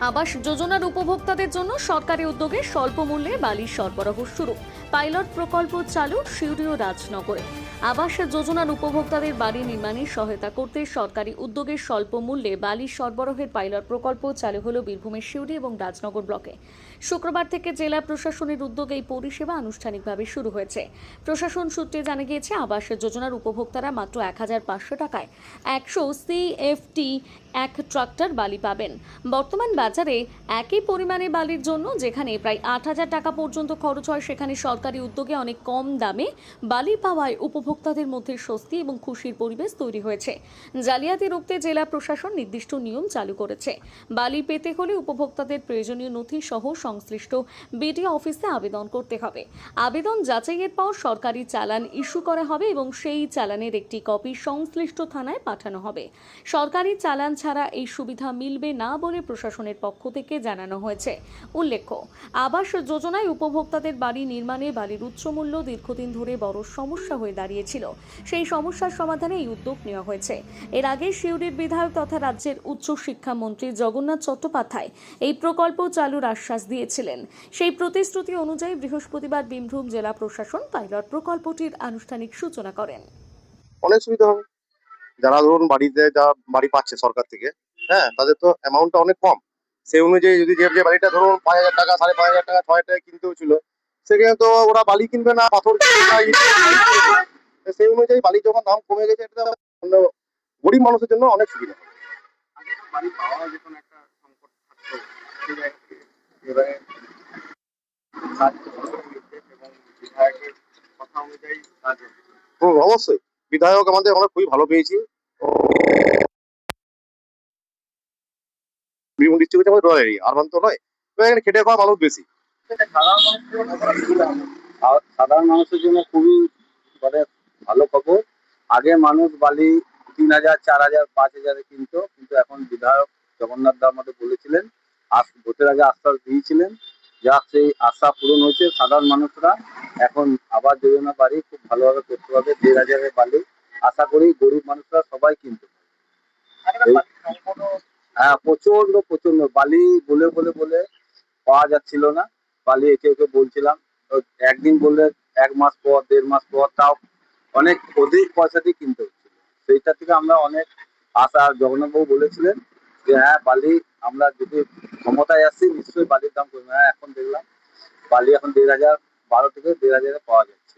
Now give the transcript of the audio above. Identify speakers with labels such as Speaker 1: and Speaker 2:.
Speaker 1: আবাস যোজনার উপভোক্তাদের জন্য সরকারি উদ্যোগে স্বল্প মূল্যে বালি সরবরাহ শুরু। পাইলট প্রকল্প চালু সিউড়ি ও রাজনগরে। আবাস যোজনার উপভোক্তাদের বাড়ি নির্মাণে সহায়তা করতে সরকারি উদ্যোগে স্বল্প মূল্যে বালি সরবরাহের পাইলট প্রকল্প চালু হলো বীরভূমের সিউড়ি এবং রাজনগর ব্লকে। শুক্রবার থেকে জেলা প্রশাসনের উদ্যোগে এই পরিষেবা আনুষ্ঠানিকভাবে শুরু হয়েছে। প্রশাসন সূত্রে জানা গিয়েছে, আবাস যোজনার উপভোক্তারা মাত্র ১,৫০০ টাকায় ১০০ CFT এক ট্রাক্টর বালি পাবেন। বর্তমান বাজারে একই পরিমাণে বালির জন্য যেখানে প্রায় ৮,০০০ টাকা পর্যন্ত খরচ হয়, সেখানে সরকারি উদ্যোগে অনেক কম দামে বালি পাওয়ায় উপভোক্তাদের মধ্যে স্বস্তি এবং খুশির পরিবেশ তৈরি হয়েছে। জালিয়াতি রুখতে জেলা প্রশাসন নির্দিষ্ট নিয়ম চালু করেছে। বালি পেতে হলে উপভোক্তাদের প্রয়োজনীয় নথি সহ সংশ্লিষ্ট বিডিও অফিসে আবেদন করতে হবে। আবেদন যাচাইয়ের পর সরকারি চালান ইস্যু করা হবে এবং সেই চালানের একটি কপি সংশ্লিষ্ট থানায় পাঠানো হবে। সরকারি চালান ছাড়া এই সুবিধা মিলবে না বলে প্রশাসনের পক্ষ থেকে জানানো হয়েছে। উল্লেখ্য, আবাস যোজনায় উপভোক্তাদের বাড়ি নির্মাণে বালির উচ্চ মূল্য দীর্ঘদিন ধরে বড় সমস্যা হয়ে দাঁড়িয়েছিল। সেই সমস্যার সমাধানে এই উদ্যোগ নেওয়া হয়েছে। এর আগে সিউড়ির বিধায়ক তথা রাজ্যের উচ্চ শিক্ষামন্ত্রী জগন্নাথ চট্টোপাধ্যায় এই প্রকল্প চালুর আশ্বাস দিয়েছিলেন। সেই প্রতিশ্রুতি অনুযায়ী বৃহস্পতিবার বীরভূম জেলা প্রশাসন পাইলট প্রকল্পটির আনুষ্ঠানিক সূচনা করেন।
Speaker 2: অনেক সুবিধা হবে। যারা ধরুন যা বাড়ি পাচ্ছে সরকার থেকে, হ্যাঁ, তাদের তো অ্যামাউন্টটা অনেক কম। সেই অনুযায়ী যদি যে বাড়িটা ধরুন ৫,০০০ টাকা, ৫,৫০০ টাকা, ৬ টাকা কিনতেও ছিল, সেখানে তো ওরা বালি কিনবে না, পাথর কিনবে না, ইট কিনবে না। সেই অনুযায়ী বালির যখন দাম কমে গেছে, এটা গরিব মানুষের জন্য অনেক সুবিধা। অবশ্যই বিধায়ক আমাদের আমরা খুবই ভালো পেয়েছি। বীরভূম ডিস্ট্রিক্ট হচ্ছে আমাদের রয়্যাল এরিয়া, আরবান তো নয়, তো এখানে খেটে খাওয়া মানুষ বেশি।
Speaker 3: সাধারণ মানুষের জন্য খুবই মানে ভালো খবর। আগে মানুষ বালি ৩,০০০, ৪,০০০, ৫,০০০ কিনতো, কিন্তু এখন বিধায়ক জগন্নাথ দা আমাদের বলেছিলেন, ভোটের আগে আশ্বাস দিয়েছিলেন, যা সেই আশা পূরণ হয়েছে। সাধারণ মানুষরা এখন আবাস যোজনা বাড়ি খুব ভালোভাবে করতে পারবে। ১,৫০০ বালি আশা করি গরিব মানুষরা সবাই কিনতে পারবে। হ্যাঁ, প্রচন্ড প্রচন্ড বালি বলে বলে বলে পাওয়া যাচ্ছিল না। বালি একে একে বলছিলাম, একদিন বললে ১ মাস পর, ১.৫ মাস পর, তাও অনেক অধিক পয়সা দিয়ে কিনতে হচ্ছিল। সেইটা থেকে আমরা অনেক আশা, জগন্নাথবাবু বলেছিলেন যে হ্যাঁ, বালি আমরা যদি ক্ষমতায় আসি নিশ্চয়ই বালির দাম কমবে। হ্যাঁ, এখন দেখলাম বালি এখন ১,৫০০, ১২ থেকে ১,৫০০ পাওয়া যাচ্ছে।